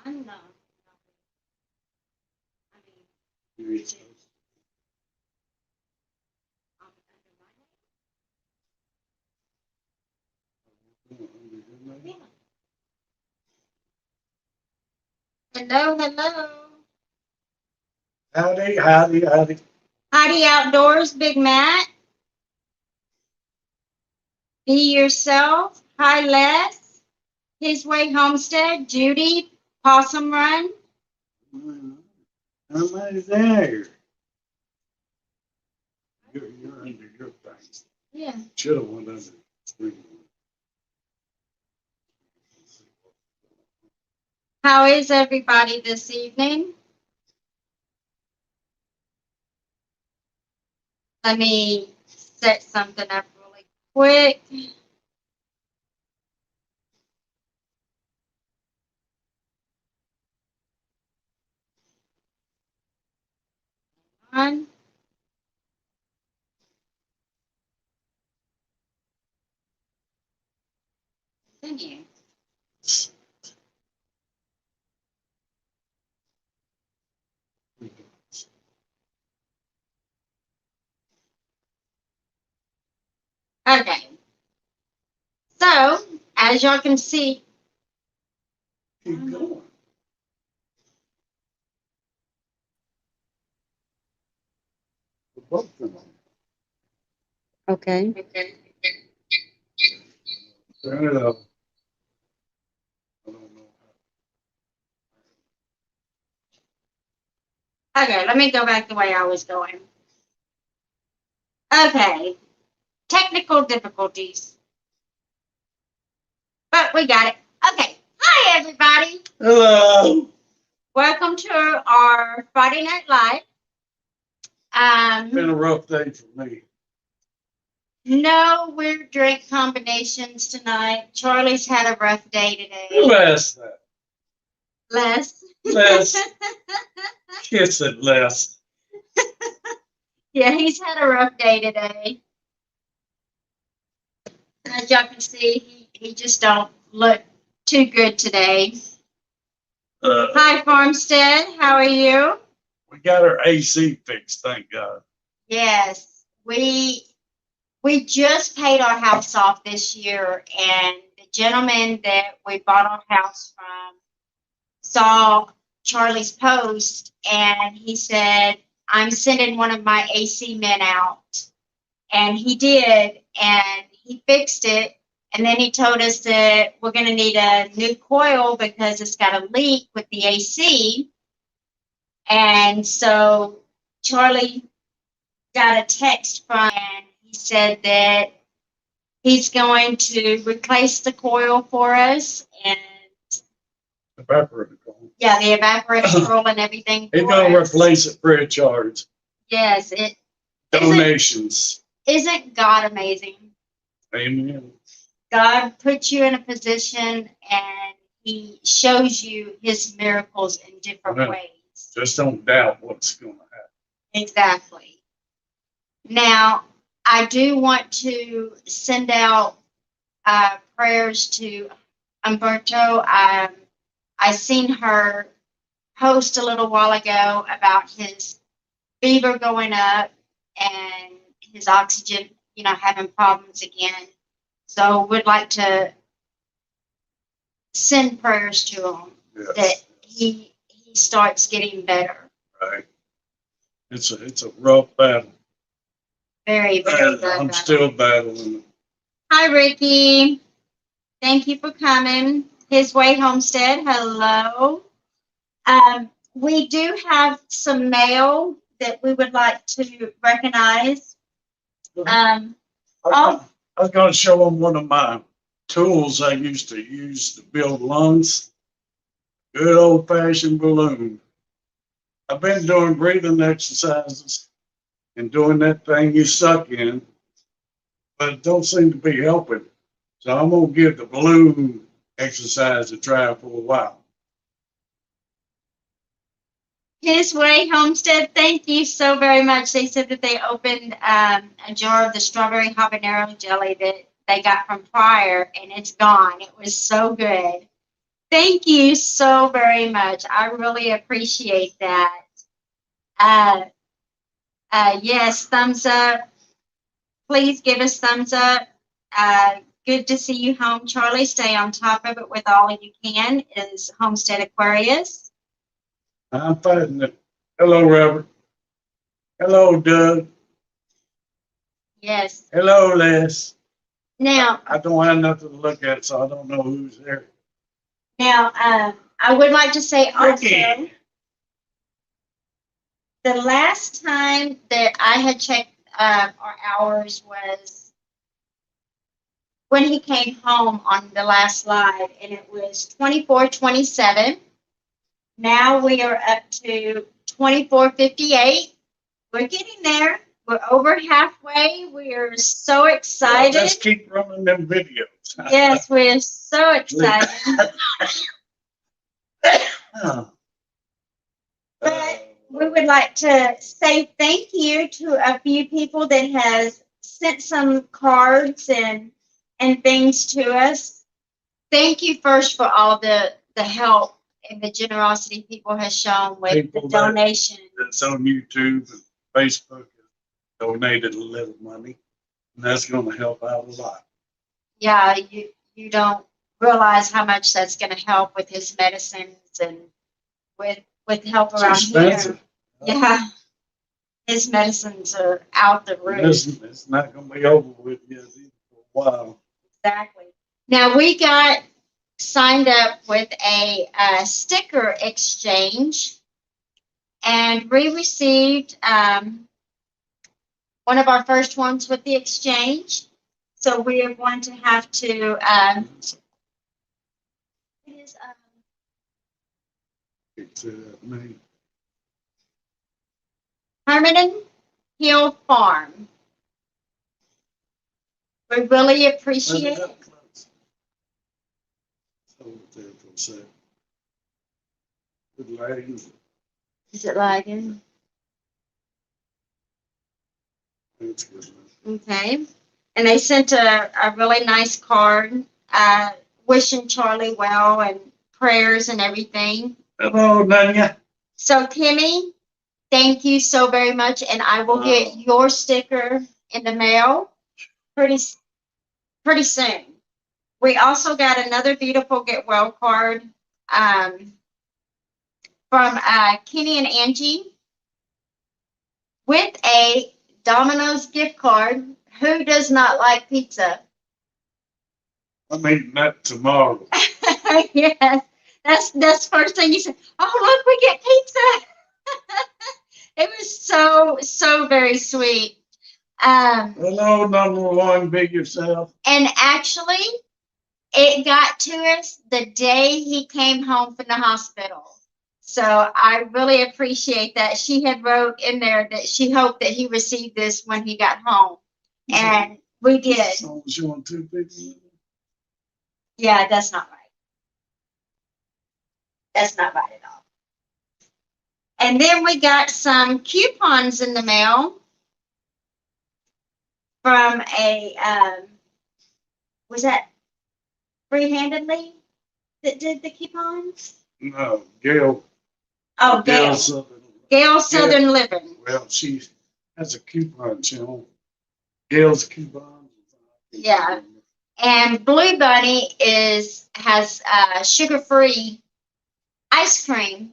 Mine, no. I mean, is it under my name? Yeah. Hello, hello. Howdy, howdy, howdy. Heidi Outdoors, Big Matt. Be yourself. Hi, Les. His Way Homestead, Judy, Possum Run. How many there? You're under your thing. Yeah. Should have went under. How is everybody this evening? Let me set something up really quick. On. Continue. Okay. So, as y'all can see, Keep going. Both of them. okay. Turn it up. I don't know. Okay, let me go back the way I was going. Okay. Technical difficulties. But we got it. Okay. Hi, everybody. Hello. Welcome to our Friday Night Live. Been a rough day for me. No weird drink combinations tonight. Charlie's had a rough day today. Who asked that? Les. Les. Kiss it, Les. Yeah, he's had a rough day today. As y'all can see, he just don't look too good today. Hi, Farmstead. How are you? We got our AC fixed, thank God. Yes, we just paid our house off this year, and the gentleman that we bought our house from saw Charlie's post, and he said, "I'm sending one of my AC men out," and he did, and he fixed it. And then he told us that we're going to need a new coil because it's got a leak with the AC. And so Charlie got a text from, and he said that he's going to replace the coil for us, and Evaporator coil. yeah, the evaporator coil and everything. He's going to replace it free of charge. Yes, it Donations. isn't God amazing? Amen. God puts you in a position and he shows you his miracles in different ways. Just don't doubt what's going to happen. Exactly. Now, I do want to send out prayers to Umberto. I seen her post a little while ago about his fever going up and his oxygen, having problems again. So would like to send prayers to him that he starts getting better. Right. It's a rough battle. Very, very rough. I'm still battling it. Hi, Ricky. Thank you for coming. His Way Homestead. Hello. We do have some mail that we would like to recognize. I was going to show them one of my tools I used to use to build lungs. Good old fashioned balloon. I've been doing breathing exercises and doing that thing you suck in, but it don't seem to be helping. So I'm going to give the balloon exercise a try for a while. His Way Homestead, thank you so very much. They said that they opened a jar of the strawberry habanero jelly that they got from Pryor, and it's gone. It was so good. Thank you so very much. I really appreciate that. Uh, yes, thumbs up. Please give us thumbs up. Good to see you home, Charlie. Stay on top of it with all you can. Is Homestead Aquarius. I'm fighting it. Hello, Robert. Hello, Doug. Yes. Hello, Les. Now, I don't have nothing to look at, so I don't know who's there. now, I would like to say also, Ricky. the last time that I had checked our hours was when he came home on the last slide, and it was 24:27. Now we are up to 24:58. We're getting there. We're over halfway. We are so excited. Well, just keep running them videos. Yes, we're so excited. But we would like to say thank you to a few people that has sent some cards and things to us. Thank you first for all the help and the generosity people have shown with People the donation. That's on YouTube and Facebook donated a little money, and that's going to help out a lot. Yeah, you don't realize how much that's going to help with his medicines and with help It's around expensive. here. Yeah, his medicines are out the roof. It's not going to be over with yet for a while. Exactly. Now we got signed up with a sticker exchange, and we received one of our first ones with the exchange. So we are going to have to. It is. It's me. Permanent Hill Farm. We really appreciate it. Good lighting. Is it lagging? That's good. Okay. And they sent a really nice card wishing Charlie well and prayers and everything. Hello, Nanya. So, Kimmy, thank you so very much. And I will get your sticker in the mail pretty soon. We also got another beautiful Get Well card from Kenny and Angie with a Domino's gift card. Who does not like pizza? I'm eating that tomorrow. Yes, that's the first thing you said. Oh, look, we get pizza. It was so very sweet. Hello, number one, big yourself. And actually, it got to us the day he came home from the hospital. So I really appreciate that. She had wrote in there that she hoped that he received this when he got home. And we did. So she want 2 people. Yeah, that's not right. That's not right at all. And then we got some coupons in the mail from was that Free-Handedly that did the coupons? No, Gail. Oh, Gail. Gail Southern Living. Well, she has a coupon, Gail's coupon. Yeah. And Blue Bunny has sugar-free ice cream,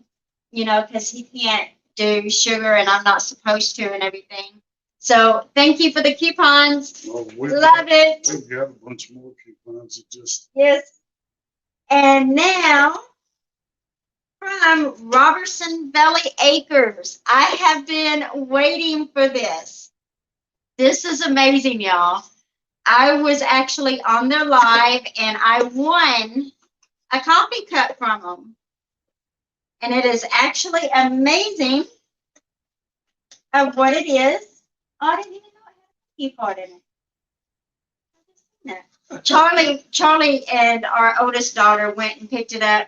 because he can't do sugar and I'm not supposed to and everything. So thank you for the coupons. Well, Love it. We've got a bunch more coupons that just. Yes. And now from Robertson Valley Acres, I have been waiting for this. This is amazing, y'all. I was actually on their live and I won a coffee cup from them. And it is actually amazing of what it is. Oh, I didn't even know it had a key card in it. Charlie and our oldest daughter went and picked it up.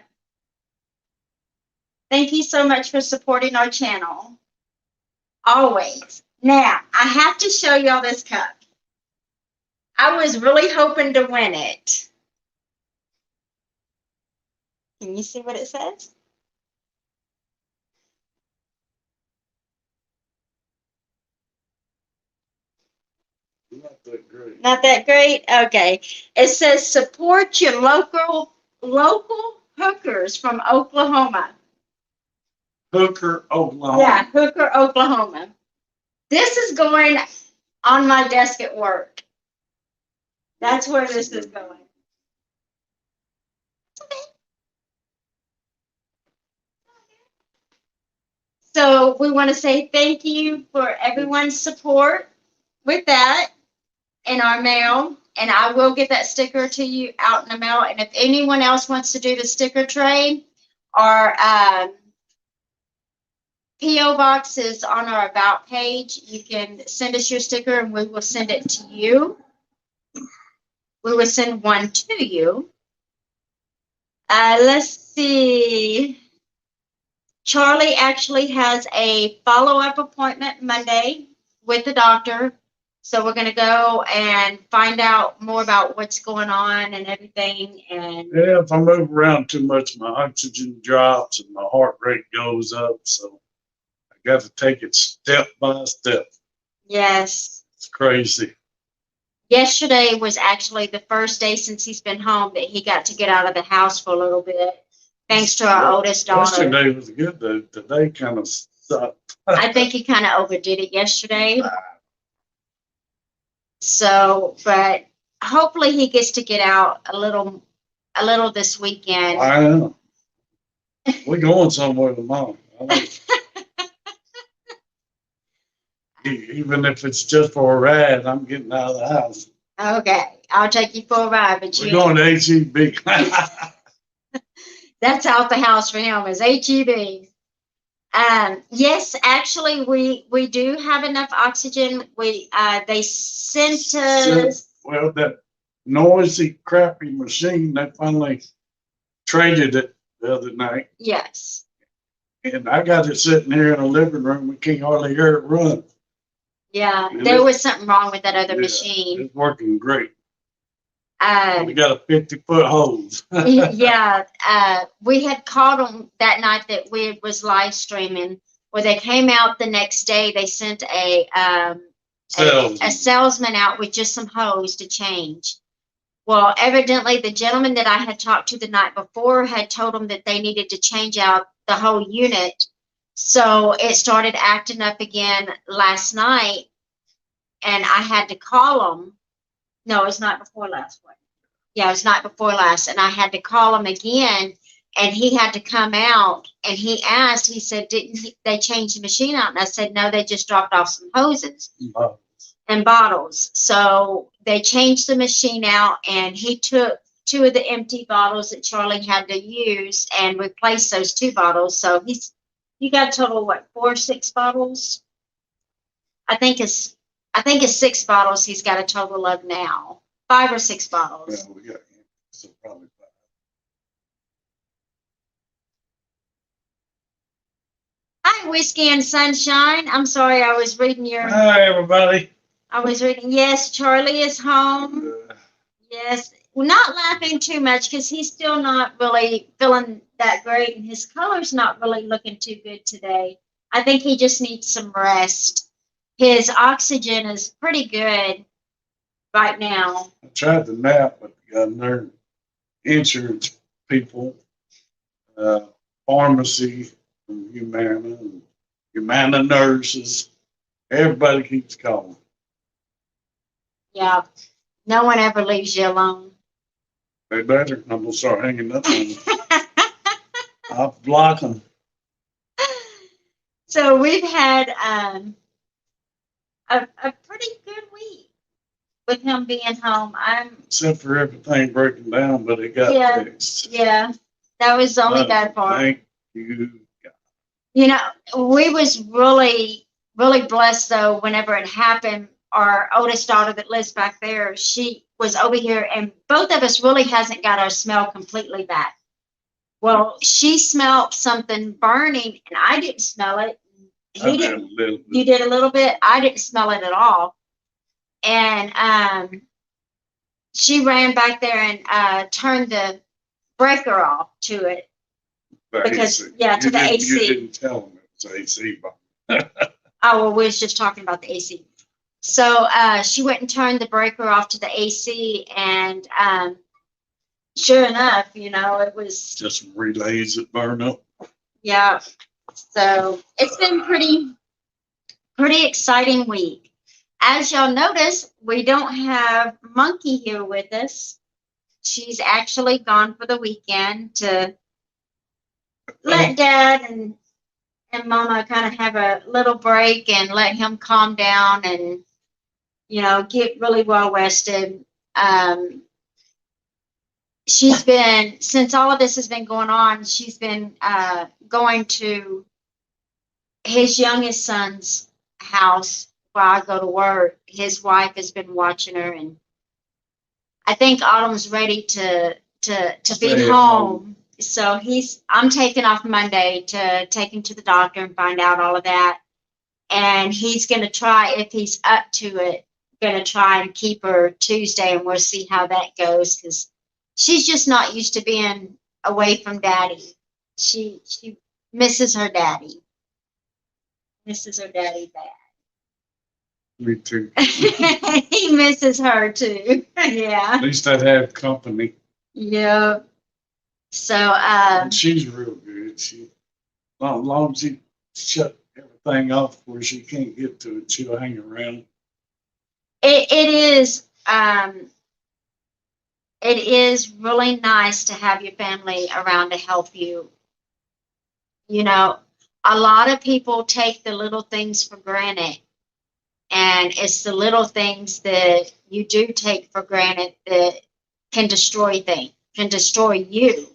Thank you so much for supporting our channel. Always. Now, I have to show y'all this cup. I was really hoping to win it. Can you see what it says? Not that great. Not that great? Okay. It says support your local hookers from Oklahoma. Hooker, Oklahoma. Yeah, Hooker, Oklahoma. This is going on my desk at work. That's where this is going. So we want to say thank you for everyone's support with that in our mail. And I will get that sticker to you out in the mail. And if anyone else wants to do the sticker trade, our P.O. box is on our About page. You can send us your sticker and we will send it to you. We will send one to you. Let's see. Charlie actually has a follow-up appointment Monday with the doctor. So we're going to go and find out more about what's going on and everything. And Yeah, if I move around too much, my oxygen drops and my heart rate goes up. So I got to take it step by step. yes, It's crazy. yesterday was actually the first day since he's been home that he got to get out of the house for a little bit, thanks to our oldest daughter. Yesterday was good, though. Today kind of sucked. I think he kind of overdid it yesterday. So, but hopefully he gets to get out a little this weekend. I know. We're going somewhere tomorrow. Even if it's just for a ride, I'm getting out of the house. Okay, I'll take you for a ride, but We're going to HEB. That's out the house for him is HEB. Yes, actually, we do have enough oxygen. They sent us. Well, that noisy, crappy machine, they finally traded it the other night. Yes. And I got it sitting here in the living room. We can't hardly hear it run. Yeah, there was something wrong with that other machine. It's working great. We got a 50-foot hose. Yeah, we had called them that night that we was live streaming. Well, they came out the next day. They sent a salesman out with just some hose to change. Well, evidently the gentleman that I had talked to the night before had told them that they needed to change out the whole unit. So it started acting up again last night, and I had to call them. No, it's not before last one. Yeah, it was night before last, and I had to call him again, and he had to come out, and he asked, he said, didn't they change the machine out? And I said, no, they just dropped off some hoses and bottles. So they changed the machine out, and he took 2 of the empty bottles that Charlie had to use and replaced those 2 bottles. So you got a total, what, 4 or 6 bottles? I think it's 6 bottles he's got a total of now. 5 or 6 bottles. Yeah, we got so probably 5. Hi, Whiskey and Sunshine. I'm sorry, I was reading your. Hi, everybody. I was reading. Yes, Charlie is home. Yes, we're not laughing too much because he's still not really feeling that great, and his color's not really looking too good today. I think he just needs some rest. His oxygen is pretty good right now. I tried to nap, but their insurance people, pharmacy, and Humana nurses, everybody keeps calling. Yeah, no one ever leaves you alone. They better. I'm gonna start hanging up on them. I'll block them. So we've had a pretty good week with him being home. Except for everything breaking down, but it got fixed. Yeah, that was the only bad part. Thank you, God. You know, we was really, really blessed though. Whenever it happened, our oldest daughter that lives back there, she was over here, and both of us really hasn't got our smell completely back. Well, she smelled something burning, and I didn't smell it. I He did a didn't. little bit. You did a little bit. I didn't smell it at all. And she ran back there and turned the breaker off to it The because AC. yeah, to the You AC. didn't tell them it was AC, but Oh, well, we was just talking about the AC. So she went and turned the breaker off to the AC, and sure enough, it was, just relays that burn up. yeah. So it's been pretty exciting week. As y'all notice, we don't have Monkey here with us. She's actually gone for the weekend to let Dad and Mama kind of have a little break and let him calm down and get really well rested. She's been, since all of this has been going on, she's been going to his youngest son's house while I go to work. His wife has been watching her, and I think Autumn's ready to be home. So I'm taking off Monday to take him to the doctor and find out all of that. And he's going to try, if he's up to it, going to try and keep her Tuesday, and we'll see how that goes, because she's just not used to being away from Daddy. She misses her daddy. Misses her daddy bad. Me too. He misses her too. Yeah. At least I have company. Yeah. So And she's real good. As long as you shut everything off where she can't get to it, she'll hang around. it is really nice to have your family around to help you. A lot of people take the little things for granted, and it's the little things that you do take for granted that can destroy things, can destroy you.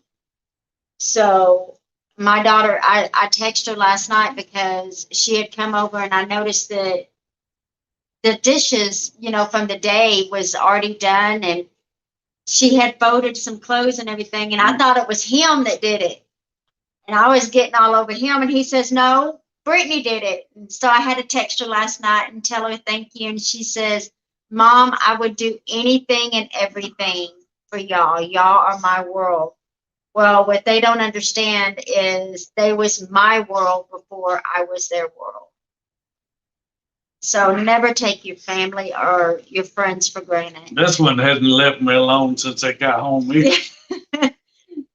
So my daughter, I texted her last night because she had come over, and I noticed that the dishes, from the day was already done, and she had folded some clothes and everything, and I thought it was him that did it. And I was getting all over him, and he says, no, Brittany did it. And so I had to text her last night and tell her thank you. And she says, Mom, I would do anything and everything for y'all. Y'all are my world. Well, what they don't understand is they was my world before I was their world. So never take your family or your friends for granted. This one hasn't left me alone since I got home either.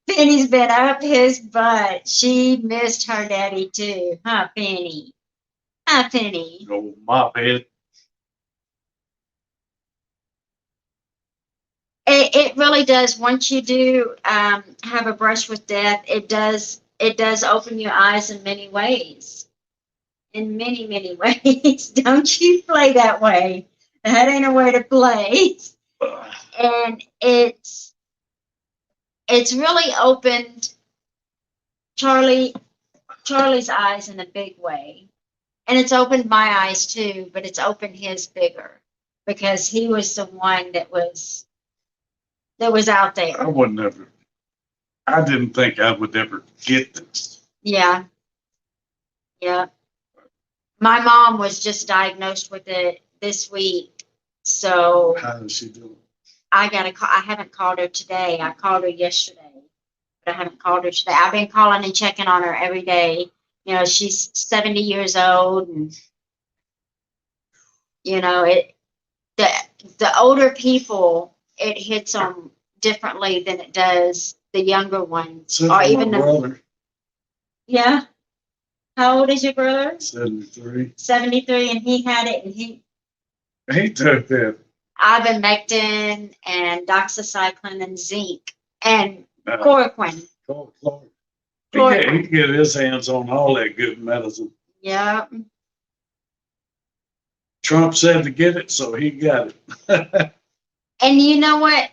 Penny's been up his butt. She missed her daddy too, huh, Penny? Huh, Penny? Old mop head. It really does. Once you do have a brush with death, it does open your eyes in many ways. In many, many ways. Don't you play that way. That ain't a way to play. And it's really opened Charlie's eyes in a big way. And it's opened my eyes too, but it's opened his bigger, because he was the one that was out there. I didn't think I would ever get this. Yeah. Yeah. My mom was just diagnosed with it this week. So How is she doing? I haven't called her today. I called her yesterday, but I haven't called her today. I've been calling and checking on her every day. She's 70 years old, and the older people, it hits them differently than it does the younger ones, or even my brother. Yeah. How old is your brother? 73. 73, and he had it, and he took that. ivermectin and doxycycline and zinc and chloroquine. He can get his hands on all that good medicine. Yeah. Trump said to get it, so he got it. And you know what?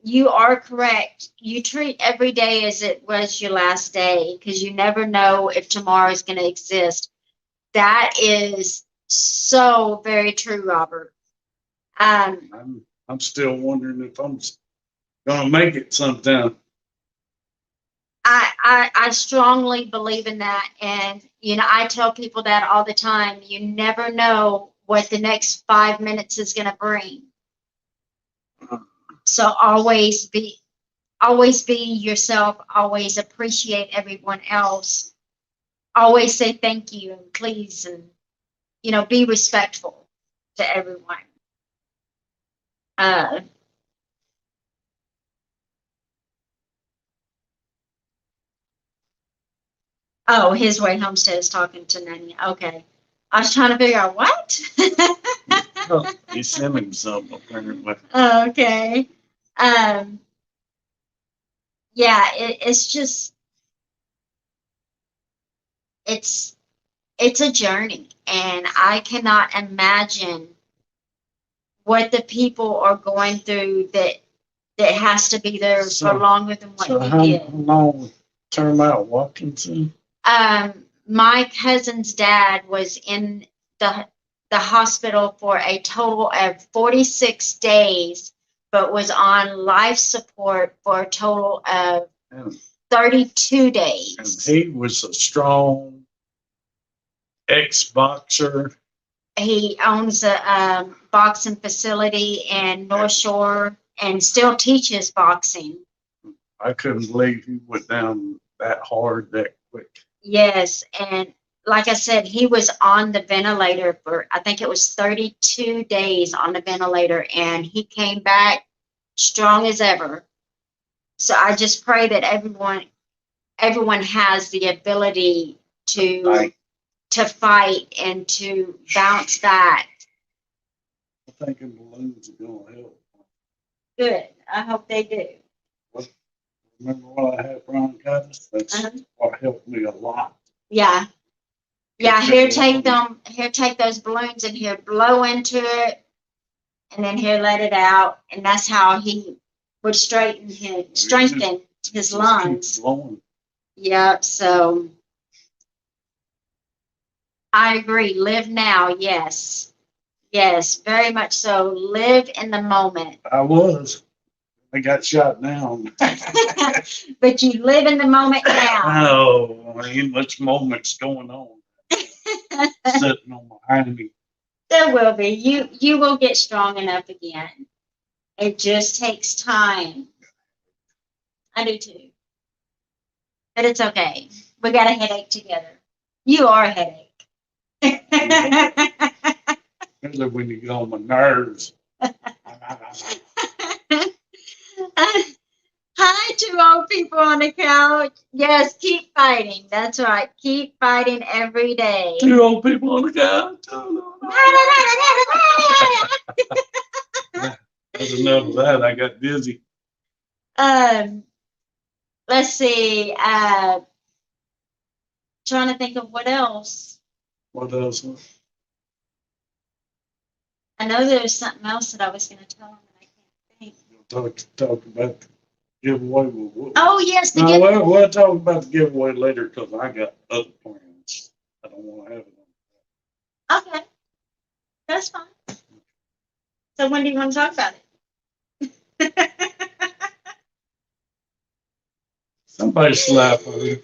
You are correct. You treat every day as it was your last day, because you never know if tomorrow is going to exist. That is so very true, Robert. I'm still wondering if I'm gonna make it sometime. I strongly believe in that. And, I tell people that all the time. You never know what the next 5 minutes is going to bring. So always be yourself. Always appreciate everyone else. Always say thank you and please, and, be respectful to everyone. Uh, oh, his way homestead is talking to Nanny. Okay. I was trying to figure out what? Oh, he sent him some apparently. Okay. Um, yeah, it's just, it's, it's a journey, and I cannot imagine what the people are going through that has to be there for longer than what So he how did. long term out Watkinson? My cousin's dad was in the hospital for a total of 46 days, but was on life support for a total of And, 32 and days. he was a strong ex-boxer. He owns a boxing facility in North Shore and still teaches boxing. I couldn't believe he went down that hard that quick. Yes, and like I said, he was on the ventilator for, I think it was 32 days on the ventilator, and he came back strong as ever. So I just pray that everyone has the ability to fight and to bounce back. I think balloons are gonna help. Good. I hope they do. Remember when I had bronchitis? That's what helped me a lot. Yeah. Yeah, here take those balloons and here blow into it, and then here let it out, and that's how he would strengthen his lungs. Yeah, so I agree. Live now, yes. Yes, very much so. Live in the moment. I was. I got shot down. But you live in the moment now. Oh, ain't much moments going on. Sitting on my hiney. There will be. You will get strong enough again. It just takes time. I do too. But it's okay. We got a headache together. You are a headache. Especially when you get on my nerves. Hi, two old people on the couch. Yes, keep fighting. That's right. Keep fighting every day. Two old people on the couch. That's enough of that. I got dizzy. Let's see. Trying to think of what else. What else? I know there's something else that I was going to tell him, and I can't think. Talk about the giveaway. Oh, yes. No, we'll talk about the giveaway later because I got other plans. I don't want to have it. Okay. That's fine. So when do you want to talk about it? Somebody slap her.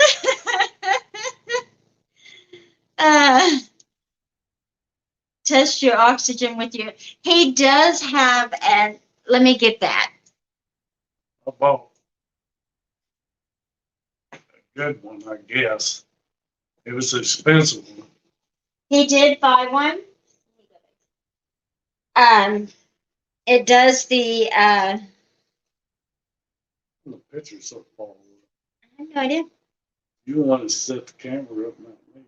Test your oxygen with you. He does have let me get that. I bought a good one, I guess. It was an expensive one. He did buy one. It does the The picture's so far away. I have no idea. You want to set the camera up, not me.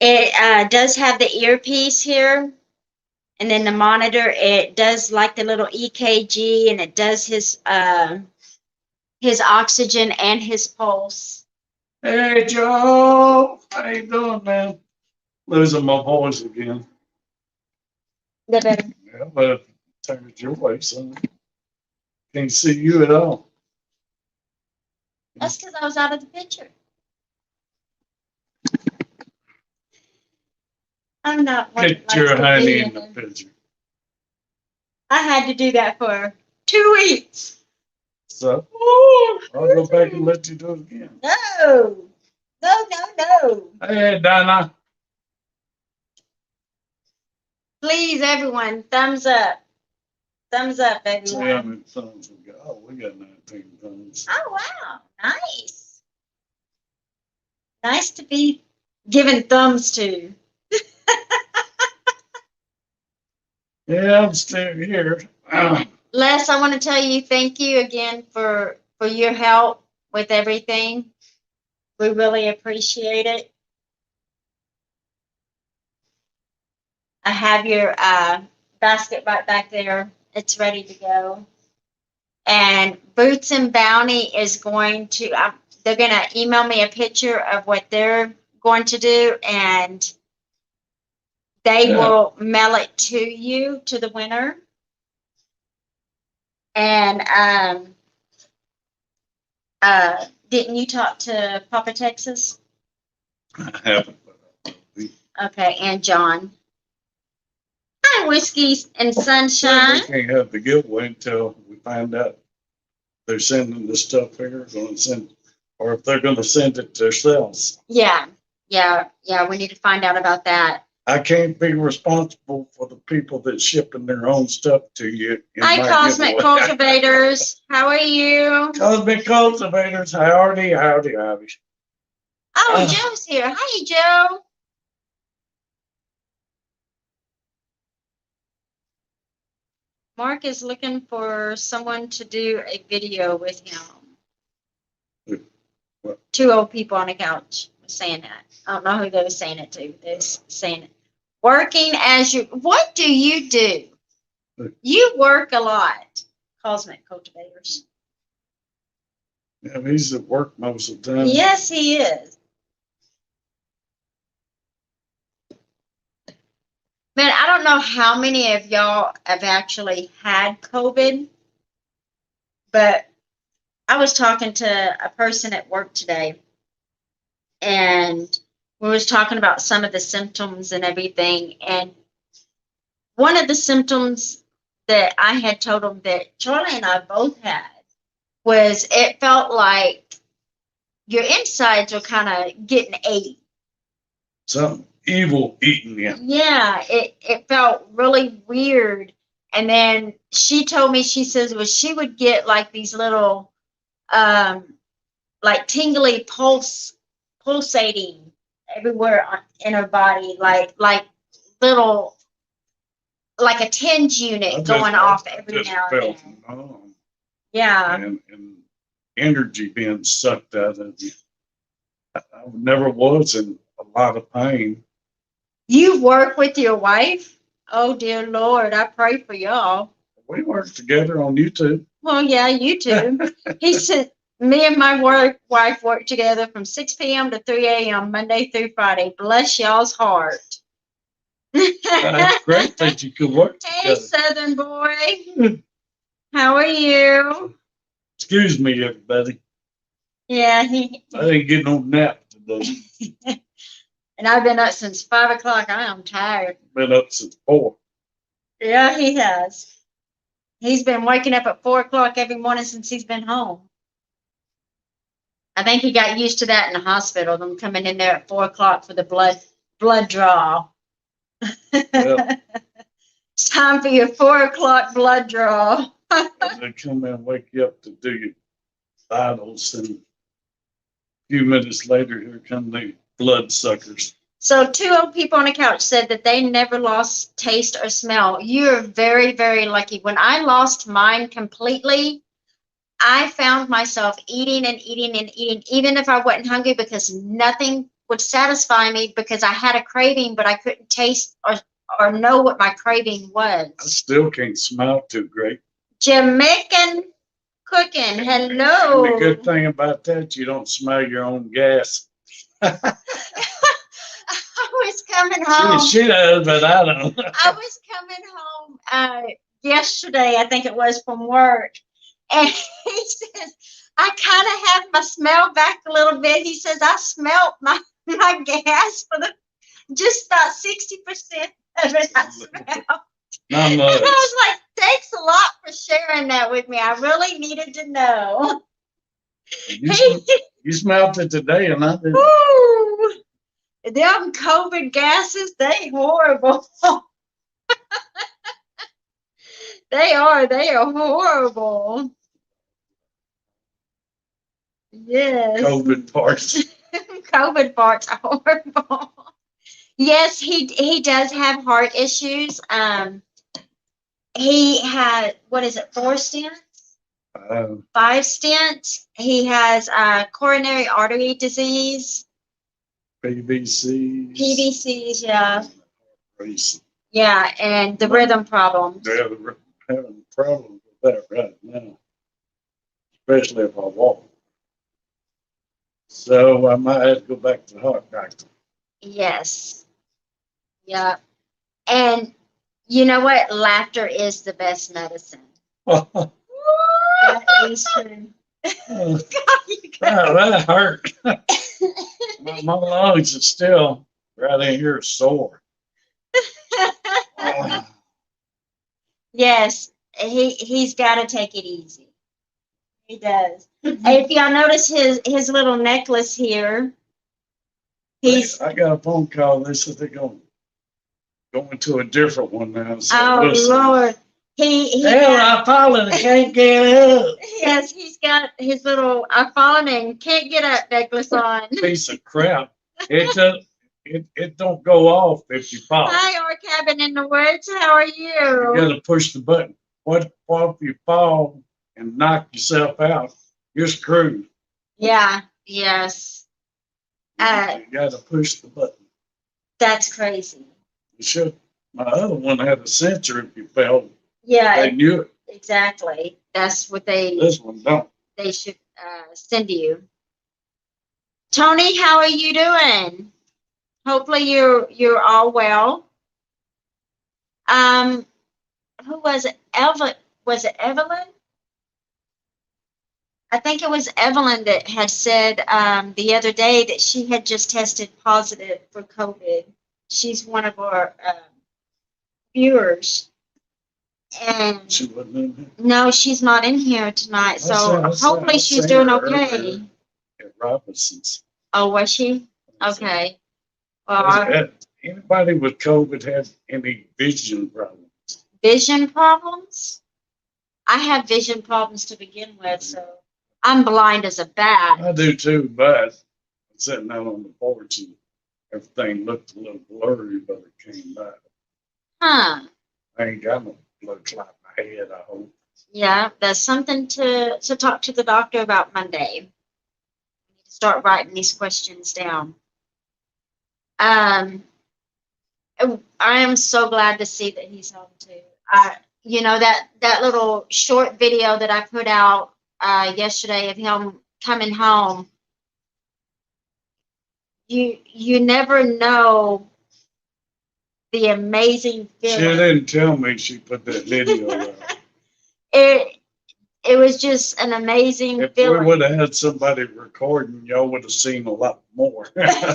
It does have the earpiece here, and then the monitor. It does like the little EKG, and it does his oxygen and his pulse. Hey, Joe. How you doing, man? Losing my voice again. The better. Yeah, but turn it your way, son. Can't see you at all. That's because I was out of the picture. I'm not one that Get your likes to honey be in the picture. I had to do that for 2 weeks. So, I'll go back and let you do it again. No. No, no, no. Hey, Donna. Please, everyone, thumbs up. Thumbs up, See how everyone. many thumbs we got. Oh, we got 19 thumbs. Oh, wow. Nice. Nice to be given thumbs to. Yeah, I'm still here. Les, I want to tell you thank you again for your help with everything. We really appreciate it. I have your basket right back there. It's ready to go. And Boots and Bounty is going to, they're going to email me a picture of what they're going to do, and they will mail it to you, to the winner. And didn't you talk to Papa Texas? I haven't. Okay, and John. Hi, Whiskey and Sunshine. We can't have the giveaway until we find out they're sending the stuff here, going to send, or if they're going to send it themselves. Yeah. We need to find out about that. I can't be responsible for the people that's shipping their own stuff to you. Hi, Cosmic Cultivators. How are you? Cosmic Cultivators. Howdy. Oh, Joe's here. Hi, Joe. Mark is looking for someone to do a video with him. What? 2 old people on a couch was saying that. I don't know who they were saying it to. They're saying it. Working as you, what do you do? You work a lot, Cosmic Cultivators. Yeah, he's at work most of the time. Yes, he is. Man, I don't know how many of y'all have actually had COVID, but I was talking to a person at work today, and we was talking about some of the symptoms and everything. And one of the symptoms that I had told them that Charlie and I both had was it felt like your insides are kind of getting ate. Something evil eating you. Yeah, it felt really weird. And then she told me, she says, well, she would get like these little like tingly pulsating everywhere in her body, like little, like a tinge unit going off every now and then. Yeah. And energy being sucked out of you. I never was in a lot of pain. You work with your wife? Oh, dear Lord, I pray for y'all. We work together on YouTube. Well, yeah, YouTube. He said, me and my wife work together from 6 p.m. to 3 a.m. Monday through Friday. Bless y'all's heart. That's great that you could work together. Hey, Southern boy. How are you? Excuse me, everybody. Yeah, I didn't get no nap today. And I've been up since 5 o'clock. I am tired. Been up since 4. Yeah, he has. He's been waking up at 4 o'clock every morning since he's been home. I think he got used to that in the hospital, them coming in there at 4 o'clock for the blood draw. Yeah. It's time for your 4 o'clock blood draw. They come in and wake you up to do your vitals, and a few minutes later, here come the blood suckers. So 2 old people on a couch said that they never lost taste or smell. You're very, very lucky. When I lost mine completely, I found myself eating and eating and eating, even if I wasn't hungry, because nothing would satisfy me, because I had a craving, but I couldn't taste or know what my craving was. I still can't smell too great. Jamaican cooking. Hello. And the good thing about that, you don't smell your own gas. I was coming home. She does, but I don't. I was coming home yesterday, I think it was, from work. And he says, I kind of have my smell back a little bit. He says, I smelt my gas for just about 60% of it I smelled. Not much. I was like, thanks a lot for sharing that with me. I really needed to know. You smelled it today, and I didn't. Ooh, them COVID gases, they horrible. They are horrible. Yes. COVID parts. COVID farts are horrible. Yes, he does have heart issues. He had, what is it, 4 stents? Uh, 5 stents. He has coronary artery disease. PVCs. PVCs, yeah. Racing. Yeah, and the rhythm problems. They're having problems with that right now, especially if I walk. So I might have to go back to the heart doctor. Yes. Yeah. And you know what? Laughter is the best medicine. That is true. That hurt. My lungs are still right in here sore. Yes, he's got to take it easy. He does. If y'all notice his little necklace here, I got a phone call. They said they're going to a different one now. So oh Lord, I fallen. I can't get up. Yes, he's got his little I fallen and can't get up necklace on. Piece of crap. It don't go off if you fall. Hi, our cabin in the woods. How are you? You got to push the button. What if you fall and knock yourself out? You're screwed. Yeah. Yes. You got to push the button. That's crazy. You should. My other one had a sensor if you fell. Yeah. They knew it. Exactly. That's what This one don't. they should send to you. Tony, how are you doing? Hopefully you're all well. Who was it? Was it Evelyn? I think it was Evelyn that had said the other day that she had just tested positive for COVID. She's one of our viewers. And She wasn't in there. no, she's not in here tonight. So hopefully she's seen doing her okay. earlier at Robinson's. Oh, was she? Okay. Well, Anybody with COVID had any vision problems? vision problems? I have vision problems to begin with, so I'm blind as a bat. I do too, but I'm sitting out on the porch and everything looked a little blurry, but it came back. Huh. I ain't got no blood clot in my head, I hope. Yeah, that's something to talk to the doctor about Monday. We need to start writing these questions down. I am so glad to see that he's home too. You know, that little short video that I put out yesterday of him coming home. You never know the amazing feeling. She didn't tell me she put that video out. It was just an amazing If feeling. we would have had somebody recording, y'all would have seen a lot more. Yeah.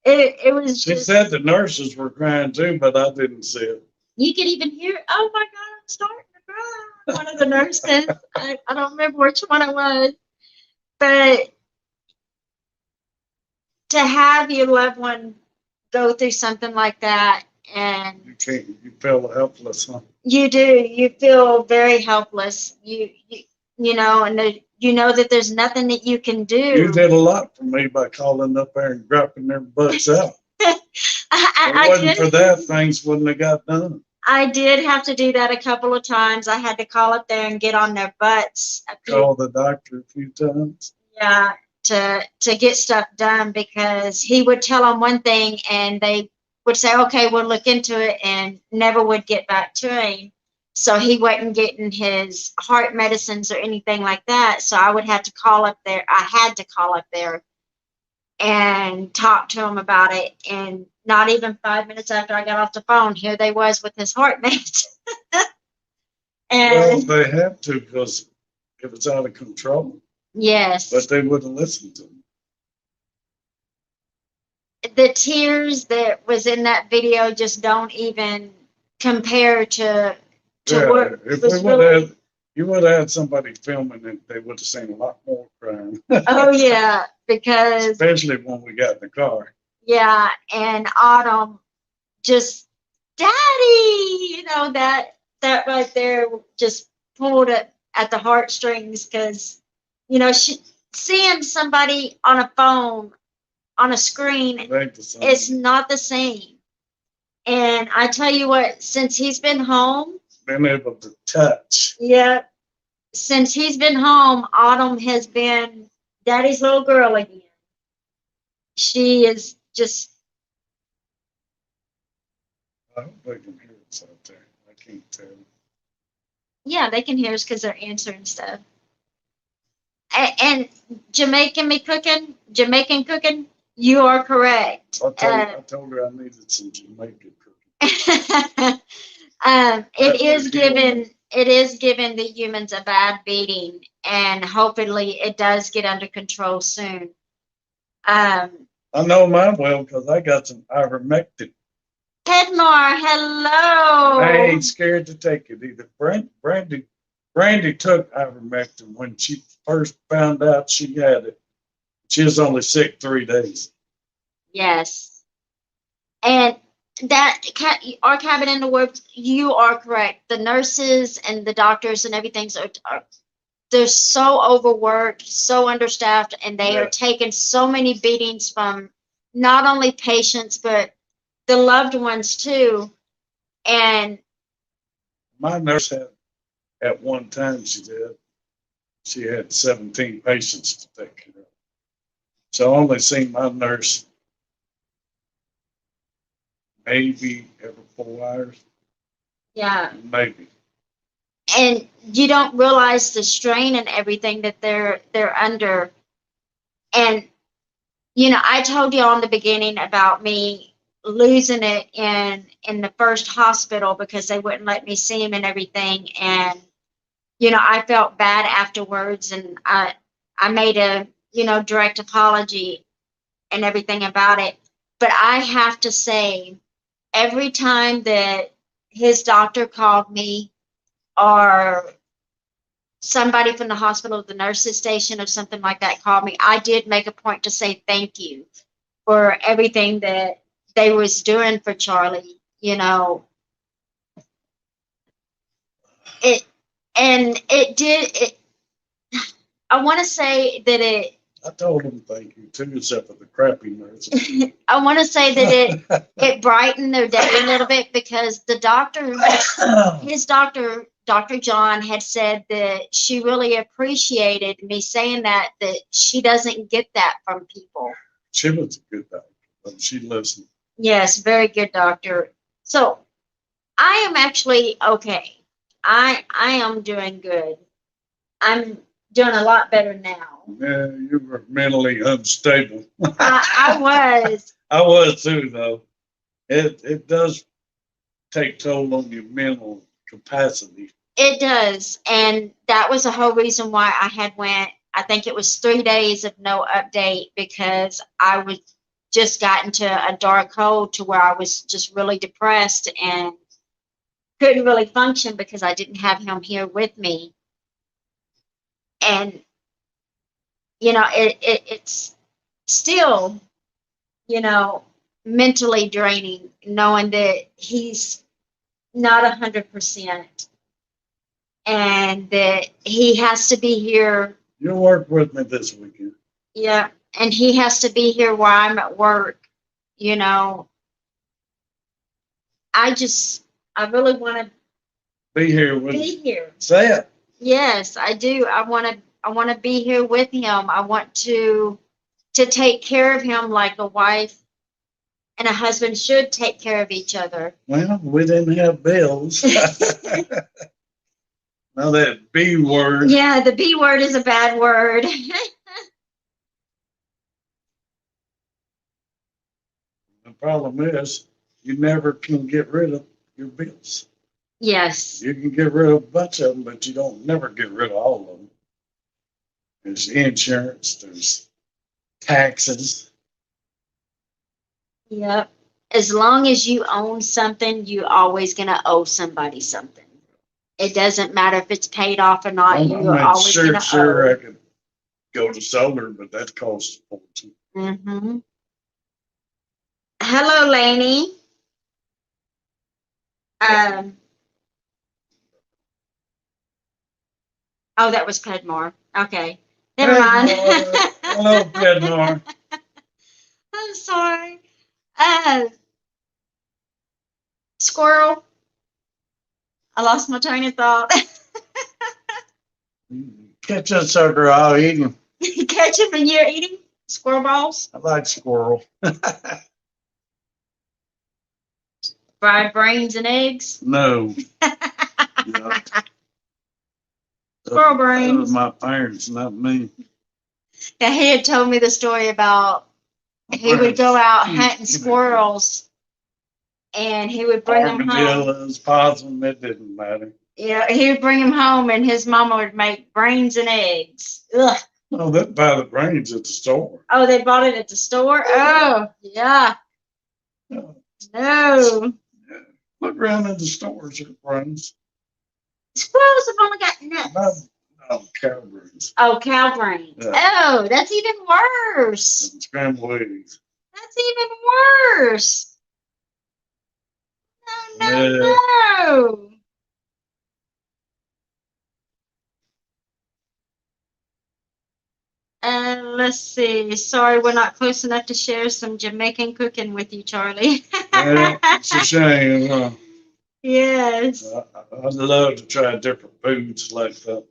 It was She just, said the nurses were crying too, but I didn't see it. you could even hear, oh my God, I'm starting to cry. One of the nurses, I don't remember which one it was, but to have your loved one go through something like that, and You feel helpless, huh? you do, you feel very helpless. You know, and you know that there's nothing that you can do. You did a lot for me by calling up there and dropping their butts out. If it wasn't for that, things wouldn't have got done. I did have to do that a couple of times. I had to call up there and get on their butts. Call the doctor a few times. Yeah, to get stuff done, because he would tell them one thing and they would say, okay, we'll look into it, and never would get back to him. So he wasn't getting his heart medicines or anything like that. So I would have to call up there. I had to call up there and talk to him about it. And not even 5 minutes after I got off the phone, here they was with his heart meds. Well, And they have to, because it was out of control. yes, But they wouldn't listen to me. the tears that was in that video just don't even compare to Yeah, what if was we would really. have, You would have had somebody filming it, they would have seen a lot more crime. Oh yeah, because Especially when we got in the car. yeah, and Autumn just, Daddy, that right there just pulled it at the heartstrings because, she seeing somebody on a phone on a screen is not the same. And I tell you what, since he's been home, been able to touch. yeah, since he's been home, Autumn has been Daddy's little girl again. She is just, I hope they can hear us out there. I can't tell. yeah, they can hear us because they're answering stuff. And Jamaican cooking, you are correct. I told her I needed some Jamaican cooking. It is giving the humans a bad beating, and hopefully it does get under control soon. I know mine well because I got some ivermectin. Hedmar, hello. I ain't scared to take it either. Brandy took ivermectin when she first found out she had it. She was only sick 3 days. Yes. And our cabin in the woods, you are correct. The nurses and the doctors and everything they're so overworked, so understaffed, and they are taking so many beatings from not only patients but the loved ones too. And my nurse had, at one time, she had 17 patients to take care of. So I only seen my nurse maybe every 4 hours. yeah, Maybe. and you don't realize the strain and everything that they're under. And I told you in the beginning about me losing it in the first hospital because they wouldn't let me see him and everything. And I felt bad afterwards, and I made a direct apology and everything about it. But I have to say, every time that his doctor called me, or somebody from the hospital, the nurses station, or something like that called me, I did make a point to say thank you for everything that they was doing for Charlie. It and it did it. I want to say that I told them thank you too, except for the crappy nurses. I want to say that it brightened their day a little bit because the doctor, his doctor, Dr. John, had said that she really appreciated me saying that she doesn't get that from people. She was a good doctor, but she listened. Yes, very good doctor. So I am actually okay. I am doing good. I'm doing a lot better now. Yeah, you were mentally unstable. I was. I was too, though. It does take toll on your mental capacity. It does, and that was the whole reason why I had went. I think it was 3 days of no update because I was just got into a dark hole to where I was just really depressed and couldn't really function because I didn't have him here with me. And it's still mentally draining knowing that he's not 100% and that he has to be here. You'll work with me this weekend. Yeah, and he has to be here while I'm at work. I really want to be here with be here. Say it. Yes, I do. I want to be here with him. I want to take care of him like a wife and a husband should take care of each other. Well, we didn't have bills. Now that B word. Yeah, the B word is a bad word. The problem is you never can get rid of your bills. Yes. You can get rid of a bunch of them, but you don't never get rid of all of them. There's insurance, there's taxes. Yep. As long as you own something, you're always going to owe somebody something. It doesn't matter if it's paid off or not. I You're mean, always gonna sure, I owe. could go to solar, but that costs a fortune. Mm-hmm. Hello, Lainey. Um, oh, that was Pedmore. Okay. Never mind. Pedmore. Hello, Pedmore. I'm sorry. Uh, squirrel. I lost my train of thought. Catch that sucker, I'll eat him. Catch him and you're eating squirrel balls. I like squirrel. Fried brains and eggs. No. No. Squirrel That was brains. my parents, not me. Now, he had told me the story about he would go out hunting squirrels and he would bring them home. Armadillos, possum, it didn't matter. Yeah, he would bring them home and his mama would make brains and eggs. Ugh. Oh, they buy the brains at the store. Oh, they bought it at the store? Oh, yeah. No. Look around in the stores at brains. Squirrels have only got nuts. No, cow brains. Oh, cow brains. Yeah. Oh, that's even worse. And scrambled eggs. That's even worse. No. Let's see. Sorry, we're not close enough to share some Jamaican cooking with you, Charlie. Yeah, it's a shame. Huh? Yes. I'd love to try different foods like that.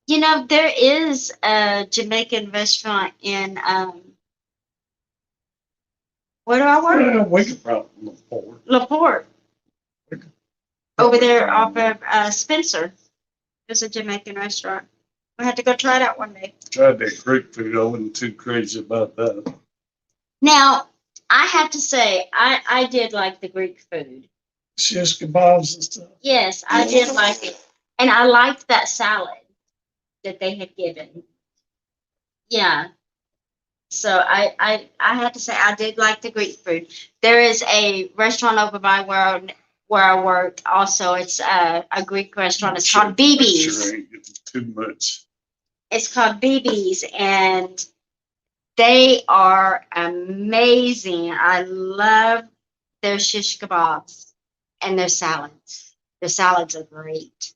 You know, there is a Jamaican restaurant in where do I work? Yeah, we could probably afford. LaPorte. Over there off of Spencer. There's a Jamaican restaurant. We have to go try it out one day. Tried that Greek food. I wasn't too crazy about that. Now, I have to say, I did like the Greek food. Shish kebabs and stuff. Yes, I did like it. And I liked that salad that they had given. Yeah. So I had to say I did like the Greek food. There is a restaurant over by where I worked. Also, it's a Greek restaurant. It's called BB's. Sure ain't getting too much. It's called BB's, and they are amazing. I love their shish kebabs and their salads. Their salads are great.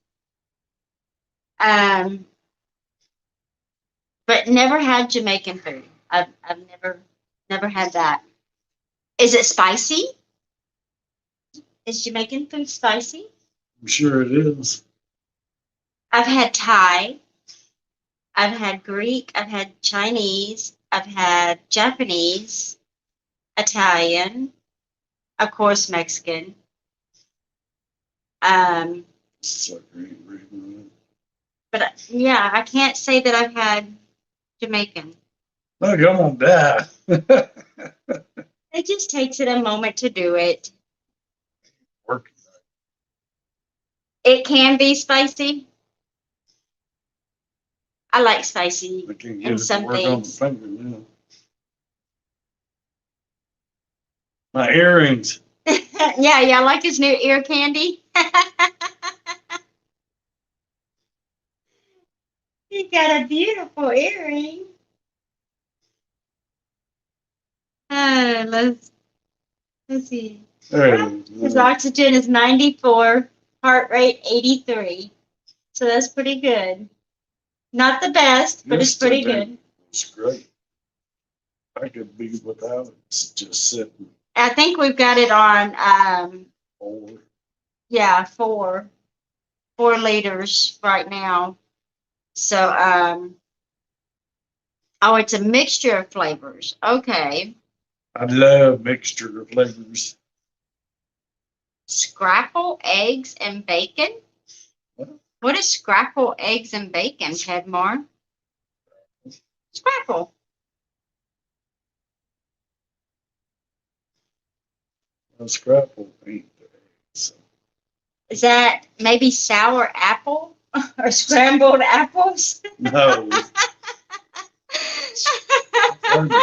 But never had Jamaican food. I've never had that. Is it spicy? Is Jamaican food spicy? I'm sure it is. I've had Thai. I've had Greek. I've had Chinese. I've had Japanese, Italian, of course, Mexican. But yeah, I can't say that I've had Jamaican. Look, I'm gonna die. It just takes it a moment to do it. Working. It can be spicy. I like spicy I can't get in it to some work on the things. finger now. My earrings. Yeah, I like his new ear candy. He got a beautiful earring. Let's see. His oxygen is 94, heart rate 83. So that's pretty good. Not the best, but it's pretty good. It's great. I could be without it. It's just sitting. I think we've got it on 4. yeah, 4 liters right now. So oh, it's a mixture of flavors. Okay. I love mixture of flavors. Scrapple, eggs, and bacon? What is scrapple, eggs, and bacon, Pedmore? Scrapple. Scrapple ain't so. Is that maybe sour apple or scrambled apples? No.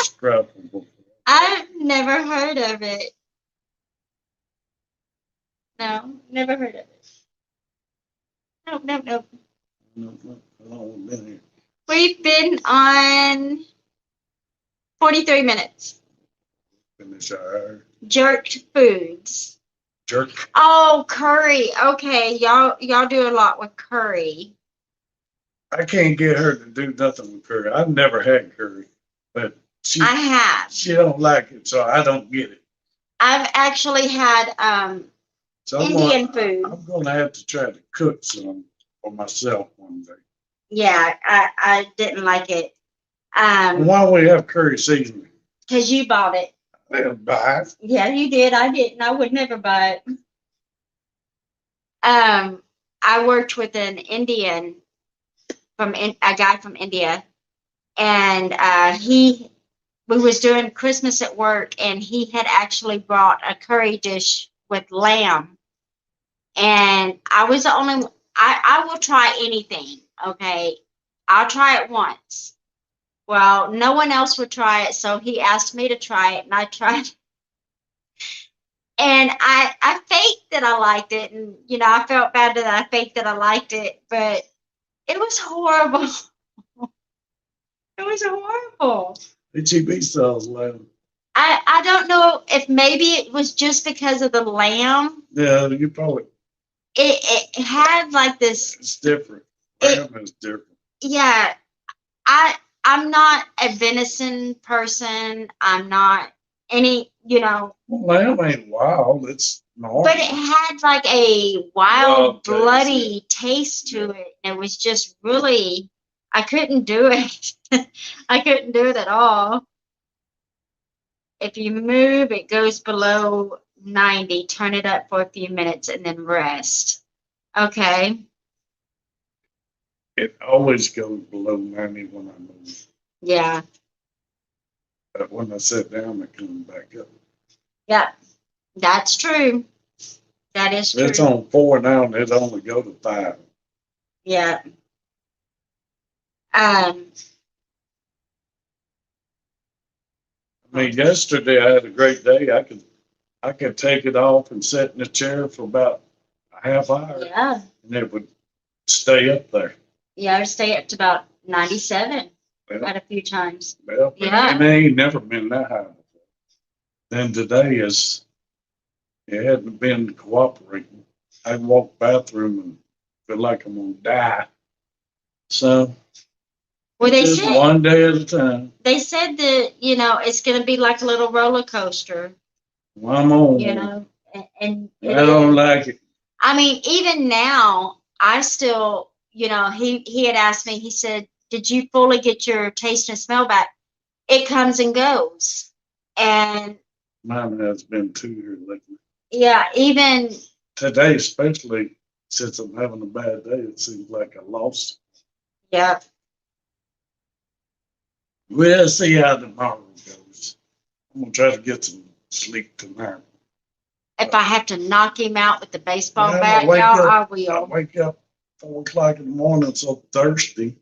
Scrapple before. I've never heard of it. No, never heard of it. Nope. No, how long we been here? We've been on 43 minutes. Finish our Jerked foods. jerk. Oh, curry. Okay, y'all do a lot with curry. I can't get her to do nothing with curry. I've never had curry, but I have. she don't like it, so I don't get it. I've actually had So Indian food. I'm gonna have to try to cook some for myself one day. Yeah, I didn't like it. Why don't we have curry seasoning? Because you bought it. I didn't buy it. Yeah, you did. I didn't. I would never buy it. I worked with an Indian a guy from India, and we was doing Christmas at work, and he had actually brought a curry dish with lamb, and I was the only. I will try anything. Okay, I'll try it once. Well, no one else would try it, so he asked me to try it, and I tried. And I faked that I liked it, and I felt bad that I faked that I liked it, but it was horrible. It was horrible. HEB sells lamb. I don't know if maybe it was just because of the lamb. Yeah, you probably. It had like this. It's different. Lamb is different. Yeah, I'm not a venison person. I'm not any. Well, lamb ain't wild. It's normal. But it had like a wild, taste, bloody taste to it. It was just really, I couldn't do it. I couldn't do it at all. If you move, it goes below 90. Turn it up for a few minutes and then rest. Okay. It always goes below 90 when I move. Yeah. But when I sit down, it comes back up. Yeah. That's true. That is true. It's on 4 now, and it only go to 5. Yeah. I mean, yesterday I had a great day. I could take it off and sit in the chair for about a half hour, Yeah. and it would stay up there. Yeah, I stay up to about 97 Well, quite a few times. well, Yeah. and they ain't never been that high before. Then today it hadn't been cooperating. I walk bathroom and feel like I'm gonna die. So Well, they just said one day at a time. they said that it's going to be like a little roller coaster, Well, I'm on. and I don't like it. I mean, even now, I still, he had asked me. He said, "Did you fully get your taste and smell back?" It comes and goes, and Mine has been too here lately. yeah, even Today, especially since I'm having a bad day, it seems like I lost it. yeah. We'll see how tomorrow goes. I'm gonna try to get some sleep tonight. If I have to knock him out with the baseball Well, bat, I wake y'all, up- I I will. wake up 4 o'clock in the morning, so thirsty.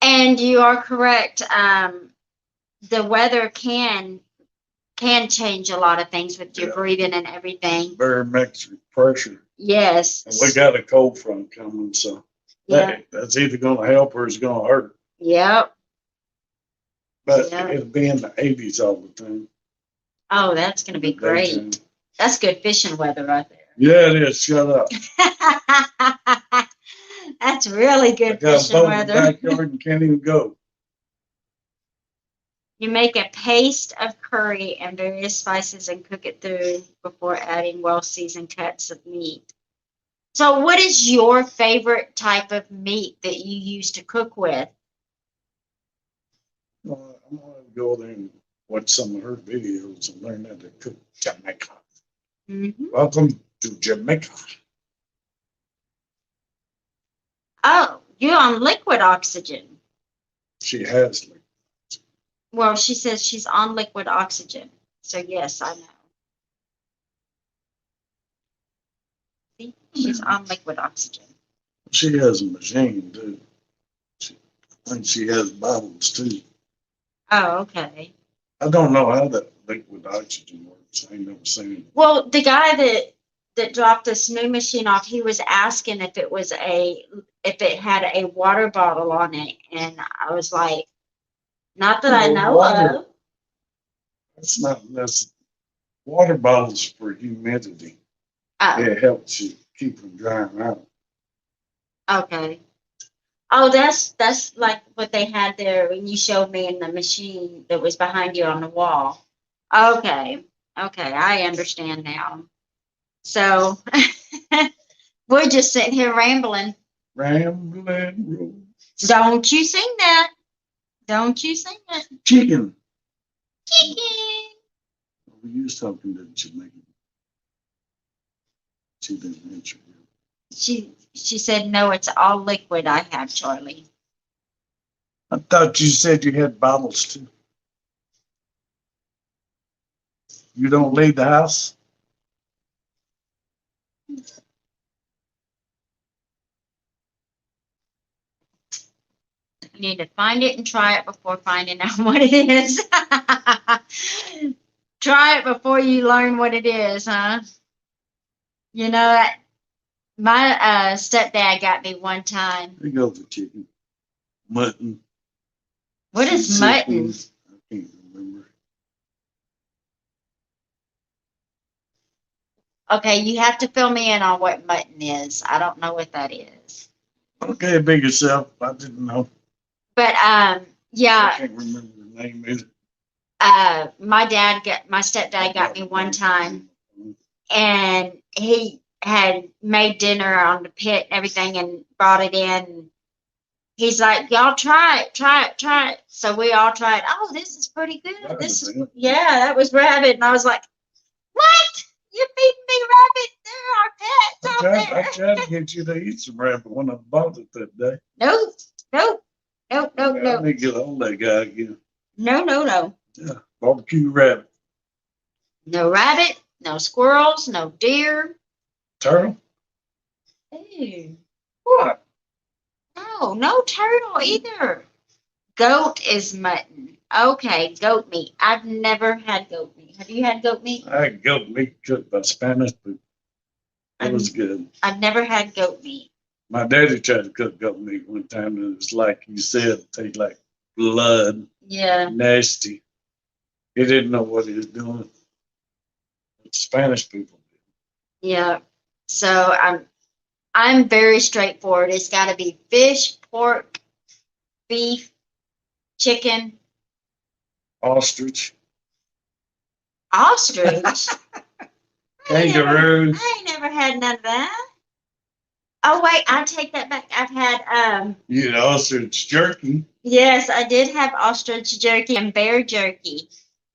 And you are correct. The weather can change a lot of things with your Yeah. breathing and everything. Barometric pressure. Yes. And we got a cold front coming, so Yeah. that's either gonna help or it's gonna hurt. Yep. But Yeah. it'll be in the 80s all the time. Oh, that's going to be great. Daytime. That's good fishing weather right there. Yeah, it is. Shut up. That's really I good got a fishing boat in the weather. backyard and can't even go. You make a paste of curry and various spices and cook it through before adding well-seasoned cuts of meat. So what is your favorite type of meat that you use to cook with? Well, I'm gonna go there and watch some of her videos and learn how to cook Jamaica. Mm-hmm. Welcome to Jamaica. Oh, you're on liquid oxygen. She has like Well, she says she's on liquid oxygen. So yes, I know. See, she's on liquid oxygen. she has a machine too. I think she has bottles too. Oh, okay. I don't know how that liquid oxygen works. I ain't never seen it. Well, the guy that dropped this new machine off, he was asking if it had a water bottle on it, and I was like, not that I know Water. of. That's not necessary. Water bottles for humidity. Oh, It helps you keep them drying out. okay. Oh, that's like what they had there when you showed me in the machine that was behind you on the wall. Okay, okay, I understand now. So we're just sitting here rambling. Rambling Rose. Don't you sing that. Don't you sing that. Chicken. Chicken. We was talking to Jamaican. She didn't answer. She said, no, it's all liquid I have, Charlie. I thought you said you had bottles too. You don't leave the house? I need to find it and try it before finding out what it is. Try it before you learn what it is, huh? You know, my stepdad got me one time. There goes the chicken. Mutton. What is mutton? I can't remember. Okay, you have to fill me in on what mutton is. I don't know what that is. Okay, be yourself. I didn't know. But I yeah, can't remember the name either. my stepdad got me one time, and he had made dinner on the pit and everything and brought it in. He's like, y'all try it, try it, try it. So we all tried. Oh, this is pretty good. This is, yeah, that was rabbit. And I was like, what? You're feeding me rabbit? There are pets out I there. tried to get you to eat some rabbit when I bought it that day. Nope, nope, nope, nope, I nope. need to get hold of that guy again. No, no, no. Yeah, barbecue rabbit. No rabbit, no squirrels, no deer. Turtle? Ew. What? No, no turtle either. Goat is mutton. Okay, goat meat. I've never had goat meat. Have you had goat meat? I had goat meat cooked by Spanish, but it was good. I've never had goat meat. My daddy tried to cook goat meat one time, and it was like you said, it tasted like blood. Yeah. Nasty. He didn't know what he was doing. The Spanish people did. Yeah. So I'm very straightforward. It's got to be fish, pork, beef, chicken, Ostrich. ostrich. Kangaroo. I ain't never had none of that. Oh wait, I take that back. I've had You had ostrich jerky. yes, I did have ostrich jerky and bear jerky.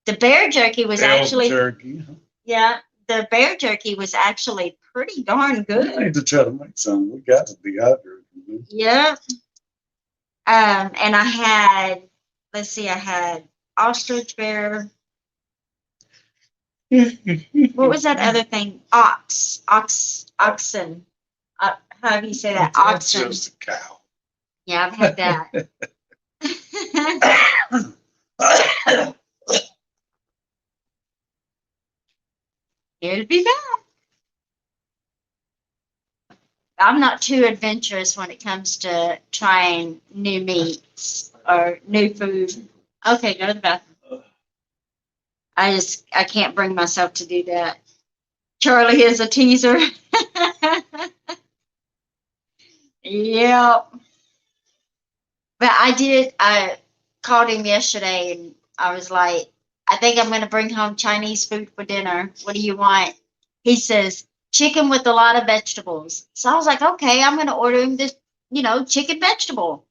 The bear jerky was Elk actually jerky. yeah, the bear jerky was actually pretty darn We good. need to try to make some. We got to dehydrate. Yeah. And I had, let's see, I had ostrich, bear. What was that other thing? Oxen. How do you say that? That's Oxen. just a cow. Yeah, I've had that. It'll be back. I'm not too adventurous when it comes to trying new meats or new food. Okay, go to the bathroom. I can't bring myself to do that. Charlie is a teaser. Yep. But I called him yesterday and I was like, I think I'm going to bring home Chinese food for dinner. What do you want? He says, chicken with a lot of vegetables. So I was like, okay, I'm going to order him this, chicken vegetable.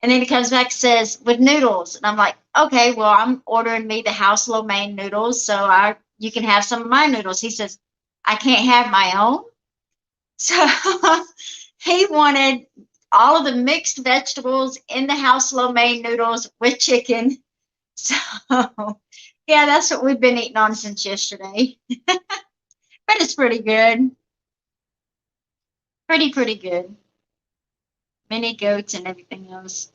And then he comes back and says, with noodles. And I'm like, okay, well, I'm ordering me the house lo mein noodles. So you can have some of my noodles. He says, I can't have my own. So he wanted all of the mixed vegetables in the house lo mein noodles with chicken. So, yeah, that's what we've been eating on since yesterday. But it's pretty good. Pretty good. Mini goats and everything else.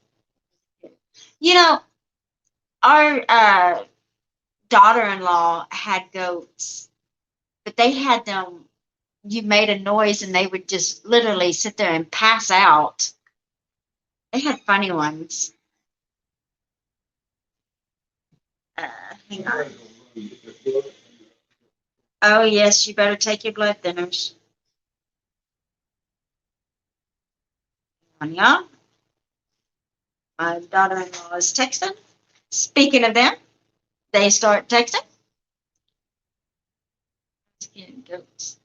Our daughter-in-law had goats, but they had them you made a noise and they would just literally sit there and pass out. They had funny ones. Hang on. Oh, yes, you better take your blood thinners. Yeah. My daughter-in-law is texting. Speaking of them, they start texting. Goats.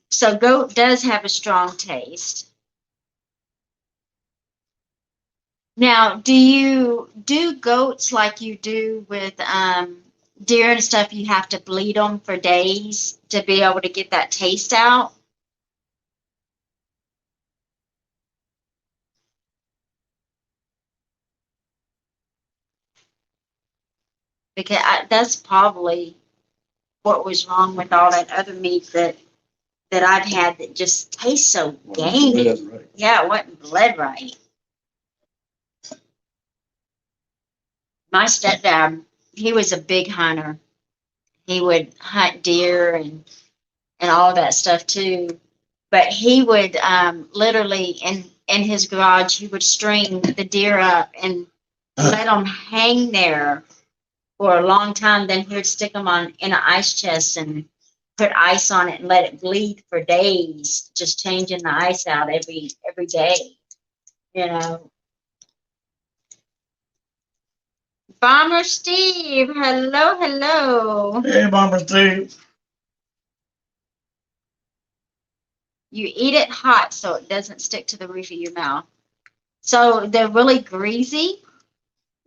So goat does have a strong taste. Now, do you do goats like you do with deer and stuff? You have to bleed them for days to be able to get that taste out? Because that's probably what was wrong with all that other meat that I've had that just tastes so gamey. Right. Yeah, it wasn't bled right. My stepdad, he was a big hunter. He would hunt deer and all that stuff too. But he would literally in his garage, he would string the deer up and let them hang there for a long time. Then he would stick them on in an ice chest and put ice on it and let it bleed for days, just changing the ice out every day. You know. Bomber Steve, hello, hello. Hey, Bomber Steve. You eat it hot so it doesn't stick to the roof of your mouth. So they're really greasy.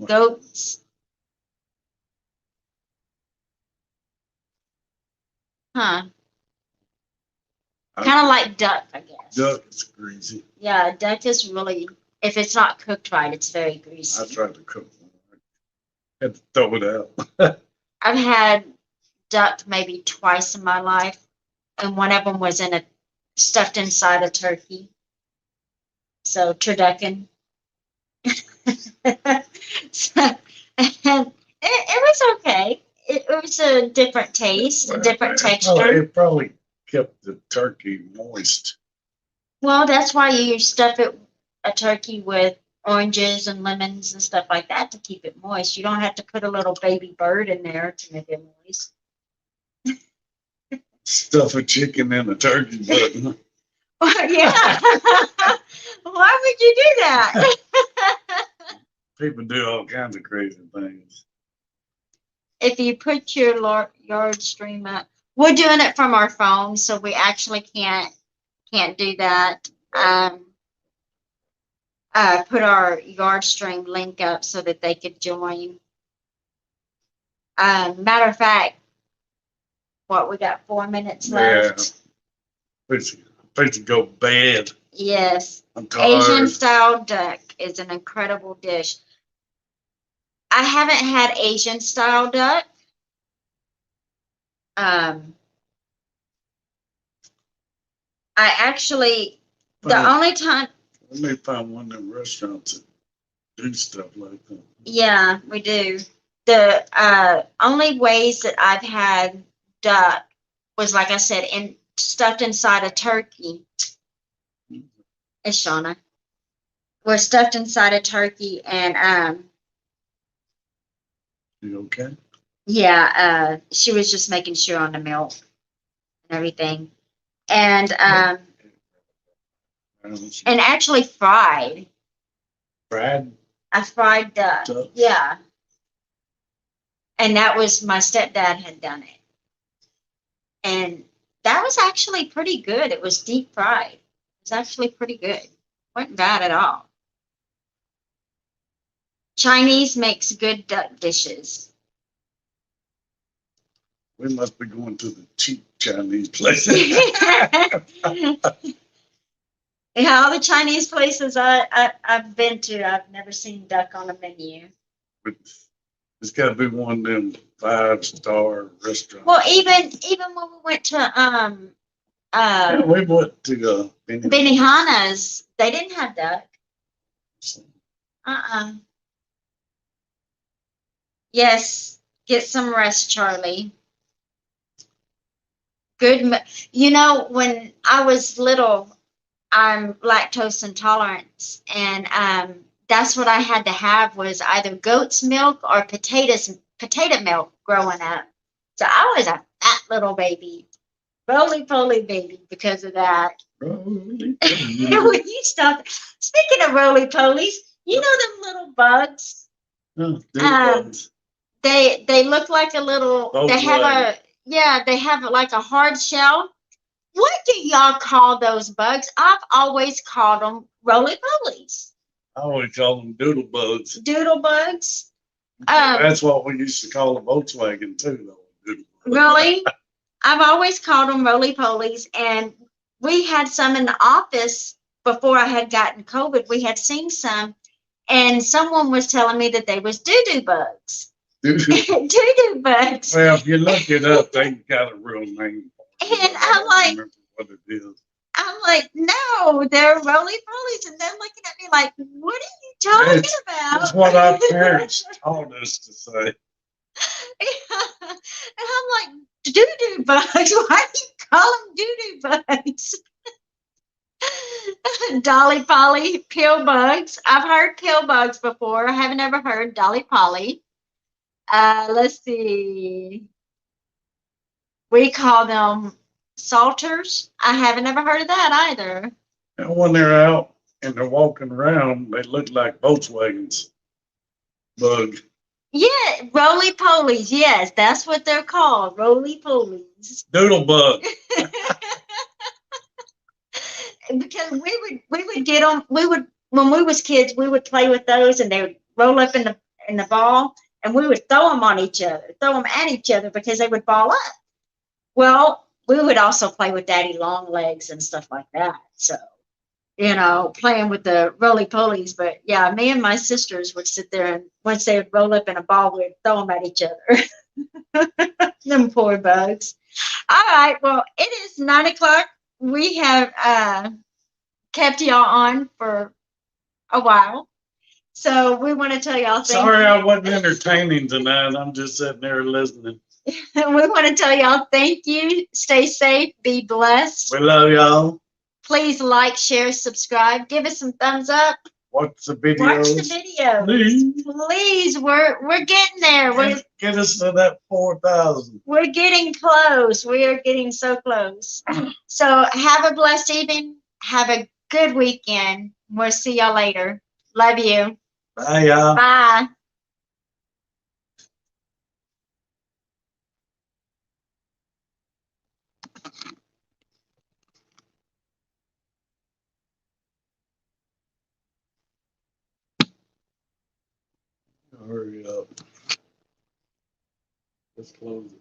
Goats. Huh. Kind of like duck, I guess. Duck is greasy. Yeah, duck is really, if it's not cooked right, it's very greasy. I tried to cook one. I had to throw it out. I've had duck maybe twice in my life, and one of them was stuffed inside a turkey. So turducken. So, and it was okay. It was a different taste, a different texture. It probably kept the turkey moist. Well, that's why you stuff a turkey with oranges and lemons and stuff like that to keep it moist. You don't have to put a little baby bird in there to make it moist. Stuff a chicken in a turkey butt. Yeah. Why would you do that? People do all kinds of crazy things. If you put your yard stream up, we're doing it from our phone, so we actually can't do that. Put our yard stream link up so that they could join. Matter of fact, we got 4 minutes left. Place to go bed. Yes. I'm tired. Asian style duck is an incredible dish. I haven't had Asian style duck. I actually, the only time. We may find one of them restaurants that do stuff like that. Yeah, we do. The only ways that I've had duck was, like I said, stuffed inside a turkey. It's Shauna. We're stuffed inside a turkey, and You okay? yeah, she was just making sure on the milk and everything, and actually fried. Fried? A fried duck. Yeah. And that was my stepdad had done it. And that was actually pretty good. It was deep fried. It was actually pretty good. Wasn't bad at all. Chinese makes good duck dishes. We must be going to the cheap Chinese places. Yeah, all the Chinese places I've been to, I've never seen duck on a menu. It's got to be one of them 5-star restaurants. Well, even when we went to yeah, we went to Benihana's, they didn't have duck. Yes, get some rest, Charlie. good. You know, when I was little, I'm lactose intolerant, and that's what I had to have was either goat's milk or potato milk growing up. So I was a fat little baby, roly poly baby because of that. Roly When you stop, speaking of roly polies, you know them little bugs. bugs. They look like a little. They have Volkswagen. a yeah. They have like a hard shell. What do y'all call those bugs? I've always called them roly polies, I always call them doodle bugs. doodle bugs. That's what we used to call the Volkswagen too, though. Doodle bugs. Really? I've always called them roly polies, and we had some in the office before I had gotten COVID. We had seen some, and someone was telling me that they was doo-doo bugs. Doo-doo bugs. Well, if you look it up, they got a real name. And I I'm don't like, remember what it is. no, they're roly polies, and they're looking at me like, what are you talking about? That's what our parents taught us to say. And I'm like, doo-doo bugs. Why do you call them doo-doo bugs? Dolly Polly, pill bugs. I've heard pill bugs before. I haven't ever heard Dolly Polly. Let's see. We call them salters. I haven't ever heard of that either. And when they're out and they're walking around, they look like Volkswagens. Bug. Yeah, roly polies. Yes, that's what they're called. Roly polies. Doodle bug. Because we would get them. We would when we was kids, we would play with those, and they would roll up in the ball, and we would throw them on each other, throw them at each other because they would ball up. Well, we would also play with Daddy Long Legs and stuff like that. So, playing with the roly polies. But yeah, me and my sisters would sit there, and once they would roll up in a ball, we'd throw them at each other. Them poor bugs. All right. Well, it is 9 o'clock. We have kept y'all on for a while. So we want to tell y'all thank Sorry you. I wasn't entertaining tonight. I'm just sitting there listening. We want to tell y'all thank you. Stay safe. Be blessed. We love y'all. Please like, share, subscribe. Give us some thumbs up. Watch the videos. Watch the videos. Please. We're getting there. Get us to that 4,000. We're getting close. We are getting so close. So have a blessed evening. Have a good weekend. We'll see y'all later. Love you. Bye, y'all. Bye. Hurry up. Let's close it.